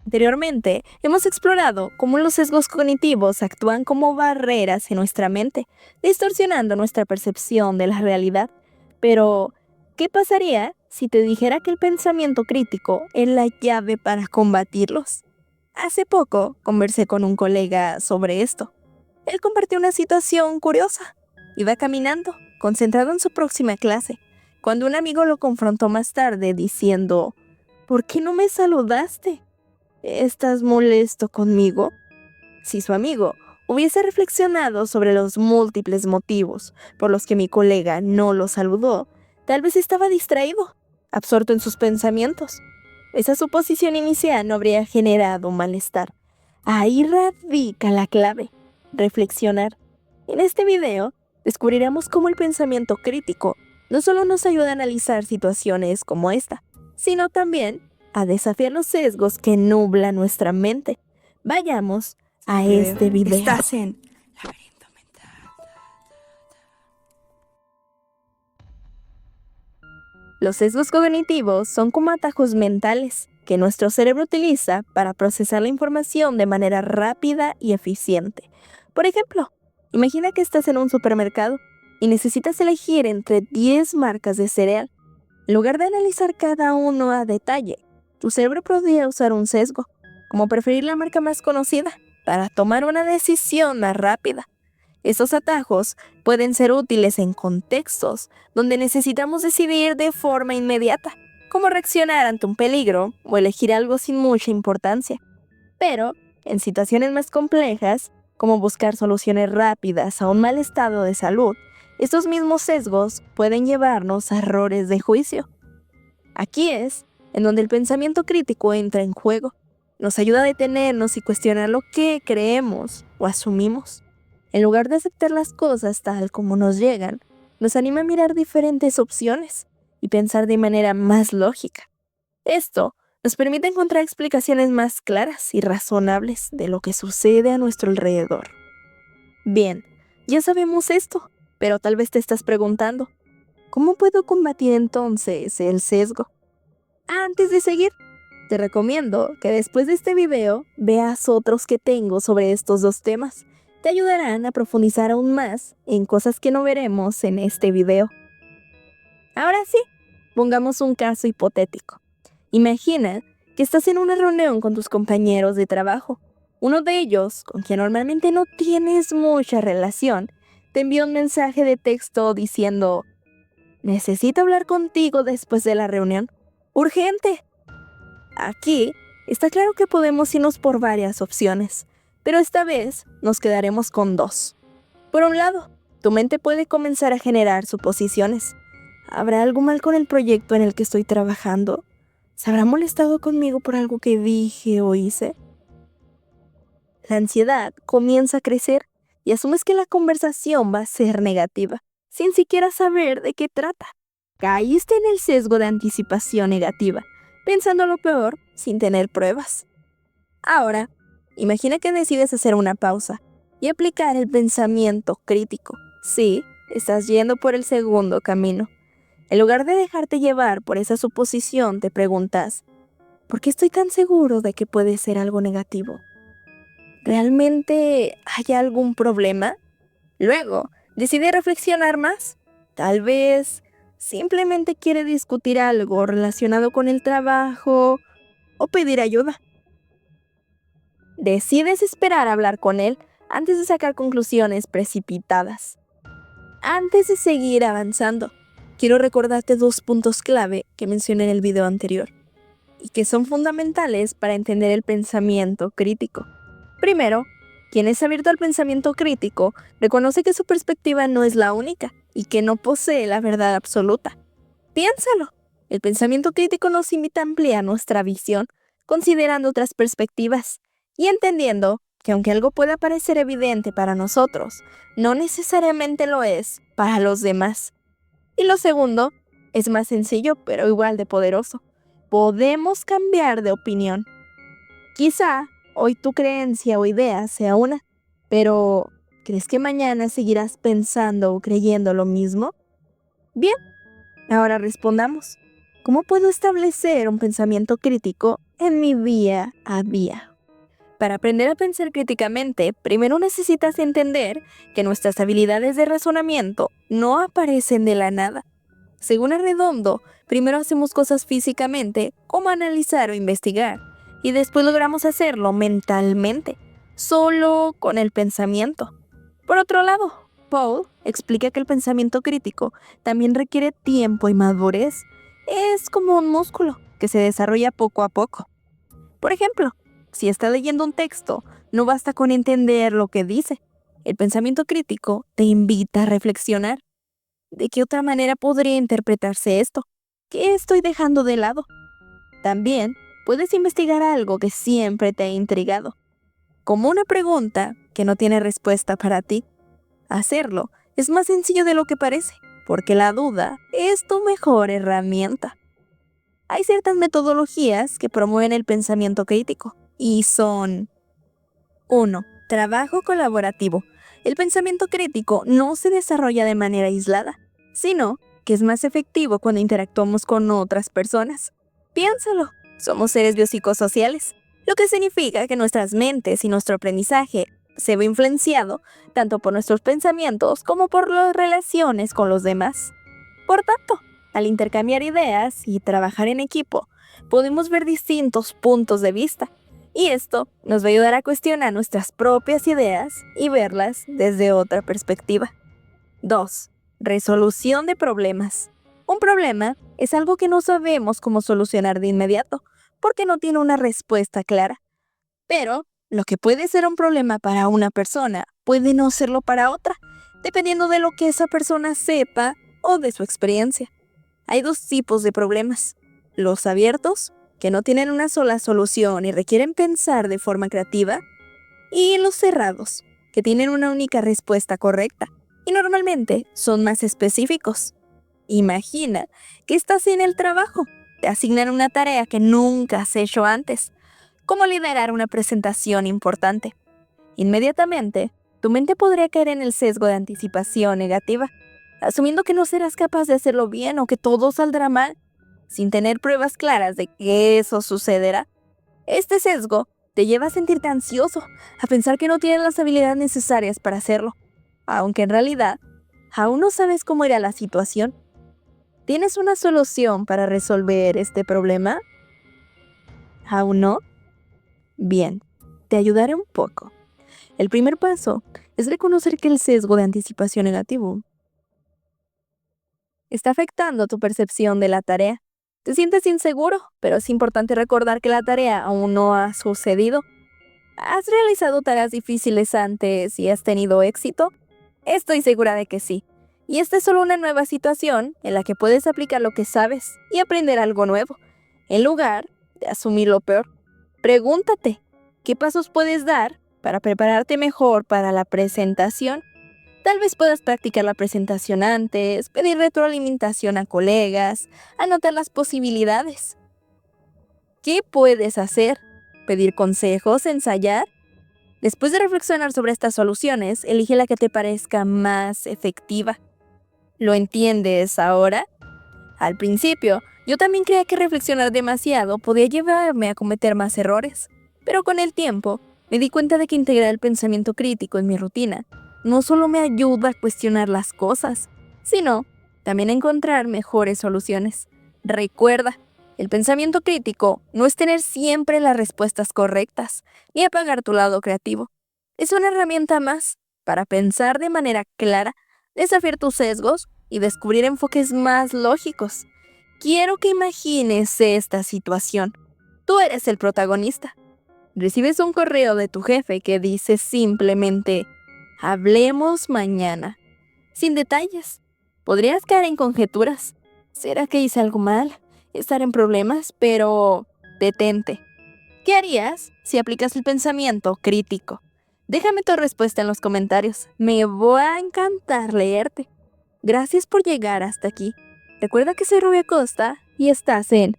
Anteriormente, hemos explorado cómo los sesgos cognitivos actúan como barreras en nuestra mente, distorsionando nuestra percepción de la realidad. Pero, ¿qué pasaría si te dijera que el pensamiento crítico es la llave para combatirlos? Hace poco conversé con un colega sobre esto. Él compartió una situación curiosa. Iba caminando, concentrado en su próxima clase, cuando un amigo lo confrontó más tarde diciendo: ¿por qué no me saludaste? ¿Estás molesto conmigo? Si su amigo hubiese reflexionado sobre los múltiples motivos por los que mi colega no lo saludó, tal vez estaba distraído, absorto en sus pensamientos. Esa suposición inicial no habría generado un malestar. Ahí radica la clave: reflexionar. En este video descubriremos cómo el pensamiento crítico no solo nos ayuda a analizar situaciones como esta, sino también a desafiar los sesgos que nublan nuestra mente. Vayamos a este video. Estás en Laberinto Mental. Los sesgos cognitivos son como atajos mentales que nuestro cerebro utiliza para procesar la información de manera rápida y eficiente. Por ejemplo, imagina que estás en un supermercado y necesitas elegir entre 10 marcas de cereal. En lugar de analizar cada uno a detalle, tu cerebro podría usar un sesgo, como preferir la marca más conocida, para tomar una decisión más rápida. Estos atajos pueden ser útiles en contextos donde necesitamos decidir de forma inmediata, como reaccionar ante un peligro o elegir algo sin mucha importancia. Pero, en situaciones más complejas, como buscar soluciones rápidas a un mal estado de salud, estos mismos sesgos pueden llevarnos a errores de juicio. Aquí es en donde el pensamiento crítico entra en juego. Nos ayuda a detenernos y cuestionar lo que creemos o asumimos. En lugar de aceptar las cosas tal como nos llegan, nos anima a mirar diferentes opciones y pensar de manera más lógica. Esto nos permite encontrar explicaciones más claras y razonables de lo que sucede a nuestro alrededor. Bien, ya sabemos esto, pero tal vez te estás preguntando: ¿cómo puedo combatir entonces el sesgo? Antes de seguir, te recomiendo que después de este video veas otros que tengo sobre estos dos temas. Te ayudarán a profundizar aún más en cosas que no veremos en este video. Ahora sí, pongamos un caso hipotético. Imagina que estás en una reunión con tus compañeros de trabajo. Uno de ellos, con quien normalmente no tienes mucha relación, te envía un mensaje de texto diciendo: necesito hablar contigo después de la reunión. ¡Urgente! Aquí está claro que podemos irnos por varias opciones, pero esta vez nos quedaremos con dos. Por un lado, tu mente puede comenzar a generar suposiciones. ¿Habrá algo mal con el proyecto en el que estoy trabajando? ¿Se habrá molestado conmigo por algo que dije o hice? La ansiedad comienza a crecer y asumes que la conversación va a ser negativa, sin siquiera saber de qué trata. Caíste en el sesgo de anticipación negativa, pensando lo peor sin tener pruebas. Ahora, imagina que decides hacer una pausa y aplicar el pensamiento crítico. Sí, estás yendo por el segundo camino. En lugar de dejarte llevar por esa suposición, te preguntas: ¿por qué estoy tan seguro de que puede ser algo negativo? ¿Realmente hay algún problema? Luego, decide reflexionar más. Tal vez simplemente quiere discutir algo relacionado con el trabajo o pedir ayuda. Decides esperar a hablar con él antes de sacar conclusiones precipitadas. Antes de seguir avanzando, quiero recordarte dos puntos clave que mencioné en el video anterior y que son fundamentales para entender el pensamiento crítico. Primero, quien es abierto al pensamiento crítico reconoce que su perspectiva no es la única y que no posee la verdad absoluta. Piénsalo. El pensamiento crítico nos invita a ampliar nuestra visión, considerando otras perspectivas y entendiendo que aunque algo pueda parecer evidente para nosotros, no necesariamente lo es para los demás. Y lo segundo es más sencillo, pero igual de poderoso. Podemos cambiar de opinión. Quizá hoy tu creencia o idea sea una, pero ¿crees que mañana seguirás pensando o creyendo lo mismo? Bien, ahora respondamos: ¿Cómo puedo establecer un pensamiento crítico en mi día a día? Para aprender a pensar críticamente, primero necesitas entender que nuestras habilidades de razonamiento no aparecen de la nada. Según Arredondo, primero hacemos cosas físicamente, como analizar o investigar, y después logramos hacerlo mentalmente, solo con el pensamiento. Por otro lado, Paul explica que el pensamiento crítico también requiere tiempo y madurez. Es como un músculo que se desarrolla poco a poco. Por ejemplo, si está leyendo un texto, no basta con entender lo que dice. El pensamiento crítico te invita a reflexionar. ¿De qué otra manera podría interpretarse esto? ¿Qué estoy dejando de lado? También puedes investigar algo que siempre te ha intrigado, como una pregunta que no tiene respuesta para ti. Hacerlo es más sencillo de lo que parece, porque la duda es tu mejor herramienta. Hay ciertas metodologías que promueven el pensamiento crítico y son: 1. Trabajo colaborativo. El pensamiento crítico no se desarrolla de manera aislada, sino que es más efectivo cuando interactuamos con otras personas. Piénsalo, somos seres biopsicosociales, lo que significa que nuestras mentes y nuestro aprendizaje se ve influenciado tanto por nuestros pensamientos como por las relaciones con los demás. Por tanto, al intercambiar ideas y trabajar en equipo, podemos ver distintos puntos de vista, y esto nos va a ayudar a cuestionar nuestras propias ideas y verlas desde otra perspectiva. 2. Resolución de problemas. Un problema es algo que no sabemos cómo solucionar de inmediato, porque no tiene una respuesta clara. Pero lo que puede ser un problema para una persona puede no serlo para otra, dependiendo de lo que esa persona sepa o de su experiencia. Hay dos tipos de problemas: los abiertos, que no tienen una sola solución y requieren pensar de forma creativa, y los cerrados, que tienen una única respuesta correcta, y normalmente son más específicos. Imagina que estás en el trabajo, te asignan una tarea que nunca has hecho antes, como liderar una presentación importante. Inmediatamente, tu mente podría caer en el sesgo de anticipación negativa, asumiendo que no serás capaz de hacerlo bien o que todo saldrá mal, sin tener pruebas claras de que eso sucederá. Este sesgo te lleva a sentirte ansioso, a pensar que no tienes las habilidades necesarias para hacerlo, aunque en realidad aún no sabes cómo irá la situación. ¿Tienes una solución para resolver este problema? ¿Aún no? Bien, te ayudaré un poco. El primer paso es reconocer que el sesgo de anticipación negativo está afectando tu percepción de la tarea. Te sientes inseguro, pero es importante recordar que la tarea aún no ha sucedido. ¿Has realizado tareas difíciles antes y has tenido éxito? Estoy segura de que sí. Y esta es solo una nueva situación en la que puedes aplicar lo que sabes y aprender algo nuevo, en lugar de asumir lo peor. Pregúntate, ¿qué pasos puedes dar para prepararte mejor para la presentación? Tal vez puedas practicar la presentación antes, pedir retroalimentación a colegas, anotar las posibilidades. ¿Qué puedes hacer? ¿Pedir consejos? ¿Ensayar? Después de reflexionar sobre estas soluciones, elige la que te parezca más efectiva. ¿Lo entiendes ahora? Al principio, yo también creía que reflexionar demasiado podía llevarme a cometer más errores, pero con el tiempo me di cuenta de que integrar el pensamiento crítico en mi rutina no solo me ayuda a cuestionar las cosas, sino también a encontrar mejores soluciones. Recuerda, el pensamiento crítico no es tener siempre las respuestas correctas, ni apagar tu lado creativo. Es una herramienta más para pensar de manera clara, desafiar tus sesgos y descubrir enfoques más lógicos. Quiero que imagines esta situación. Tú eres el protagonista. Recibes un correo de tu jefe que dice simplemente: hablemos mañana. Sin detalles. Podrías caer en conjeturas. ¿Será que hice algo mal? ¿Estar en problemas? Pero detente. ¿Qué harías si aplicas el pensamiento crítico? Déjame tu respuesta en los comentarios. Me va a encantar leerte. Gracias por llegar hasta aquí. Recuerda que soy Rubia Costa y estás en